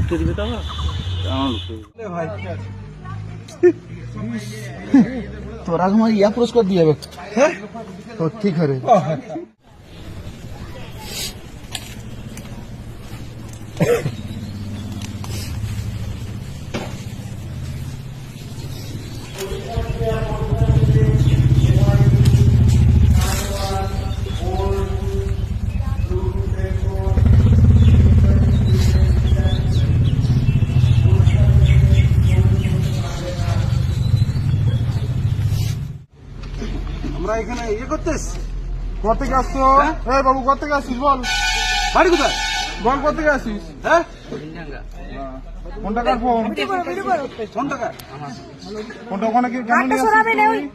ঢুকতে দিবে তো ভাই তোরা সময় ইয়া পুরস্কার দিয়ে যাবে। হ্যাঁ তো ঠিক হবে। আমরা এখানে ইয়ে করতেছি। কোথা থেকে আসছো? হ্যাঁ বাবু কোথা থেকে আসছিস বল? বাড়ি কোথায়? বল কোথা থেকে আসছিস? হ্যাঁ কোন টাকার ফোন? কোন টাকা? কোনটা ওখানে কি কেন নিয়ে আসছিস তুই?